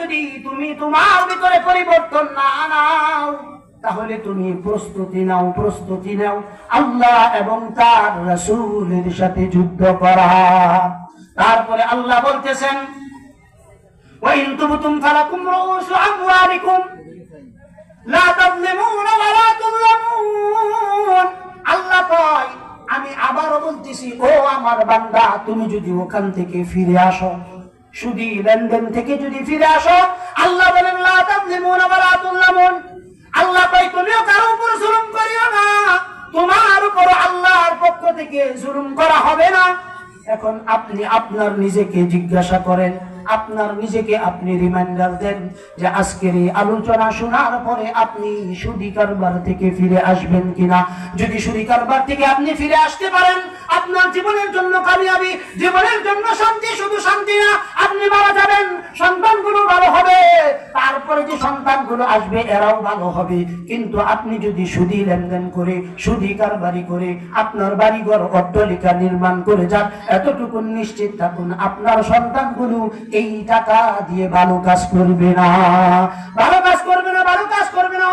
যদি তুমি তোমার ভিতরে পরিবর্তন না আনাও, তাহলে তুমি প্রস্তুতি নাও আল্লাহ এবং তার রাসূলের সাথে যুদ্ধ করা। তারপরে আল্লাহ বলতেছেন, ওয়া ইন তুবতুম ফালাকুম রুউসু আমওয়ালিকুম লা তাযলিমুনা ওয়া লা তুযলামুন। আল্লাহ কয়, আমি আবারও বলতেছি, ও আমার বান্দা, তুমি যদি ওখান থেকে ফিরে আসো, সুদী লেনদেন থেকে যদি ফিরে আসো, আল্লাহ বলেন লা তাযলিমুনা ওয়া লা তুযলামুন। আল্লাহ কয়, তুমিও কারো উপর জুলুম করিও না, তোমার উপর আল্লাহর পক্ষ থেকে জুলুম করা হবে না। এখন আপনি আপনার নিজেকে জিজ্ঞাসা করেন, আপনার নিজেকে আপনি রিমাইন্ডার দেন যে আজকের এই আলোচনা শোনার পরে আপনি সুদী কারবার থেকে ফিরে আসবেন কিনা। যদি সুদী কারবার থেকে আপনি ফিরে আসতে পারেন, আপনার জীবনের জন্য কামিয়াবি, জীবনের জন্য শান্তি, শুধু শান্তি না, আপনি মারা যাবেন, সন্তানগুলো ভালো হবে, তারপরে যে সন্তানগুলো আসবে এরাও ভালো হবে। কিন্তু আপনি যদি সুদী লেনদেন করে, সুদী কারবারি করে আপনার বাড়িঘর অট্টালিকা নির্মাণ করে যান, এতটুকু নিশ্চিত থাকুন আপনার সন্তানগুলো এই টাকা দিয়ে ভালো কাজ করবে না,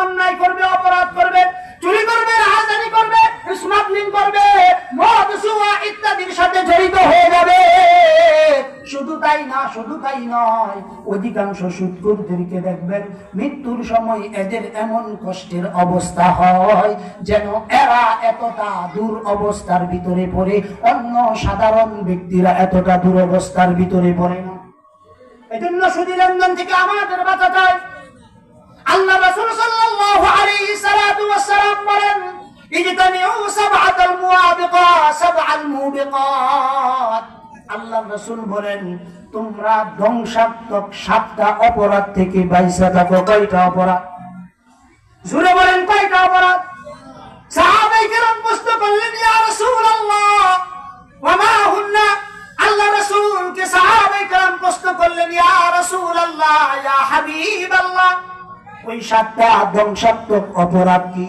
অন্যায় করবে, অপরাধ করবে, চুরি করবে, রাহাজানি করবে, স্মাগলিং করবে, মদ জুয়া ইত্যাদির সাথে জড়িত হয়ে যাবে। শুধু তাই নয়, অধিকাংশ সুদখোরদেরকে দেখবেন মৃত্যুর সময় এদের এমন কষ্টের অবস্থা হয় যেন এরা এতটা দূর অবস্থার ভিতরে পড়ে, অন্য সাধারণ ব্যক্তিরা এতটা দুরবস্থার ভিতরে পড়ে না। এজন্য সুদী লেনদেন থেকে আমাদের বাঁচা চাই। আল্লাহ রাসূল সাল্লাল্লাহু আলাইহি সাল্লাতু ওয়াস সালাম বলেন, ইজতানিউ সাবআতাল মুবিকাত। আল্লাহ রাসূল বলেন, তোমরা ধ্বংসাত্মক 7টা অপরাধ থেকে বাইসা থাকো। কয়টা অপরাধ? জোরে বলেন, কয়টা অপরাধ? সাহাবায়ে কেরাম প্রশ্ন করলেন, ইয়া রাসূলুল্লাহ ওয়া মা হুন্না। আল্লাহ রাসূলকে সাহাবায়ে কেরাম প্রশ্ন করলেন, ইয়া রাসূলুল্লাহ, ইয়া হাবিবাল্লাহ, ওই 7টা ধ্বংসাত্মক অপরাধ কি?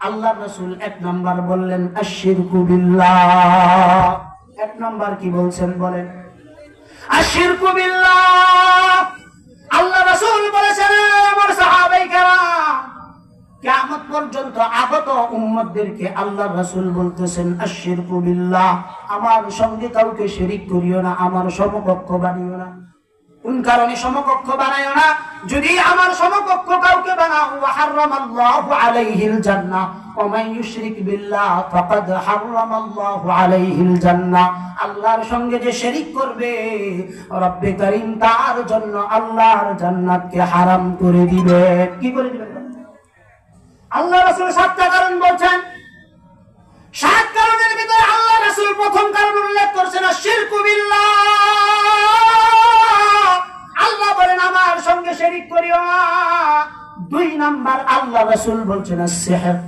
আল্লাহ রাসূল 1 নাম্বার বললেন, আশিরকু বিল্লাহ। 1 নাম্বার কি বলছেন? বলেন, আশিরকু বিল্লাহ। আল্লাহ রাসূল বলেছেন, আমার সাহাবায়ে কেরাম, কিয়ামত পর্যন্ত আগত উম্মতদেরকে আল্লাহ রাসূল বলতেছেন, আশিরকু বিল্লাহ, আমার সঙ্গে কাউকে শরীক করিও না, আমার সমকক্ষ বানিও না। কোন কারণে সমকক্ষ বানায়ো না? যদি আমার সমকক্ষ কাউকে বানাও, ওয়া হারামাল্লাহু আলাইহিল জান্নাহ ওয়া মান ইউশরিক বিল্লাহ ফাকাদ হারামাল্লাহু আলাইহিল জান্নাহ। আল্লাহর সঙ্গে যে শরীক করবে, রব্বে কারীম তার জন্য আল্লাহর জান্নাতকে হারাম করে দিবে। কি করে দিবেন? আল্লাহ রাসূল 7টা কারণ বলছেন। 7 কারণের ভিতরে আল্লাহ রাসূল প্রথম কারণ উল্লেখ করেছেন, আশিরকু বিল্লাহ। আল্লাহ বলেন, আমার সঙ্গে শরীক করিও না। 2 নাম্বার আল্লাহ রাসূল বলছেন, সিহর।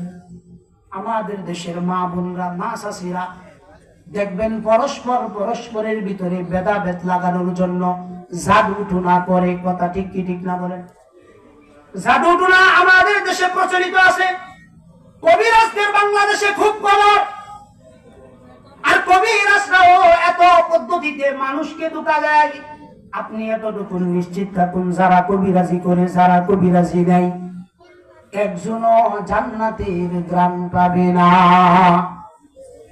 আমাদের দেশের মা বোনরা, মা চাচিরা দেখবেন পরস্পরের ভিতরে ভেদাভেদ লাগানোর জন্য জাদু টুনা করে। কথা ঠিক কি ঠিক না বলেন? জাদু টুনা আমাদের দেশে প্রচলিত আছে। কবিরাজদের বাংলাদেশে খুব কমন। আর কবিরাজরাও এত পদ্ধতিতে মানুষকে ধোঁকা দেয়। আপনি এতটুকু নিশ্চিত থাকুন, যারা কবিরাজি করে, যারা কবিরাজি নেই, একজনও জান্নাতের গ্রাম পাবে না।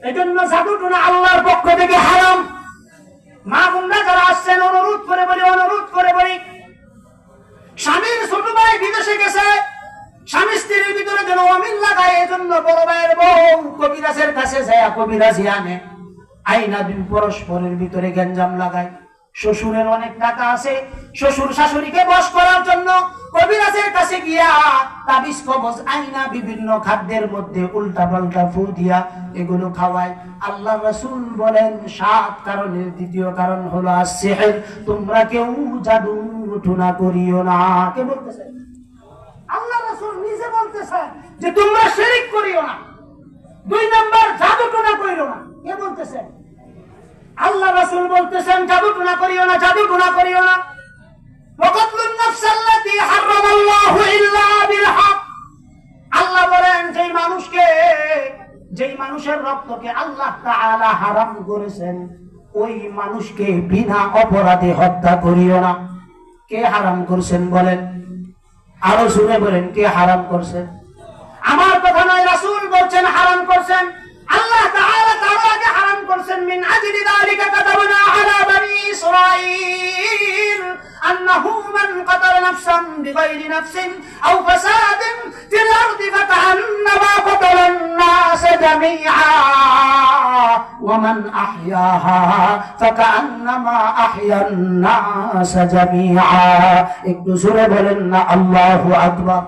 এজন্য জাদু টুনা আল্লাহর পক্ষ থেকে হারাম। মা বোনরা যারা আসছেন, অনুরোধ করে বলি, স্বামীর ছোট ভাই বিদেশে গেছে, স্বামী স্ত্রীর ভিতরে যেন অমিল লাগায়, এজন্য বড় ভাইয়ের বউ কবিরাজের কাছে যায়, কবিরাজি আনে, আইনা পরস্পরের ভিতরে গেঞ্জাম লাগায়। শ্বশুরের অনেক টাকা আছে, শ্বশুর শাশুড়িকে বশ করার জন্য কবিরাজের কাছে গিয়া তাবিজ কবজ আইনা বিভিন্ন খাদ্যের মধ্যে উল্টা পাল্টা ফু দিয়া এগুলো খাওয়ায়। আল্লাহ রাসূল বলেন, 7 কারণের 2য় কারণ হলো সিহর। তোমরা কেউ জাদু টুনা করিও না। কে বলতেছে? আল্লাহ রাসূল নিজে বলতেছেন যে তোমরা শিরক করিও না। 2 নাম্বার, জাদু টুনা করিও না। কে বলতেছেন? আল্লাহ রাসূল বলতেছেন, জাদু টুনা করিও না। ওয়াকাতলুন নাফসাল্লাতী হারামাল্লাহু ইল্লা বিল হক। আল্লাহ বলেন, যেই মানুষের রক্তকে আল্লাহ তাআলা হারাম করেছেন, ওই মানুষকে বিনা অপরাধে হত্যা করিও না। কে হারাম করছেন বলেন? আরো শুনে বলেন, কে হারাম করছেন? আমার কথা নয়, রাসূল বলছেন হারাম করছেন। আল্লাহ তাআলা তার আগে হারাম করছেন, মিন আজলি যালিকা কাতাবনা আলা বনি ইসরাঈল আন্নাহু মান কাতালা নাফসান বিগাইরি নাফসিন আও ফাসাদিন ফিল আরদি ফাকান্নামা কাতালান নাস জামিআ ওয়া মান আহইয়াহা ফাকান্নামা আহইয়ান নাস জামিআ। একটু জোরে বলেন না আল্লাহু আকবার।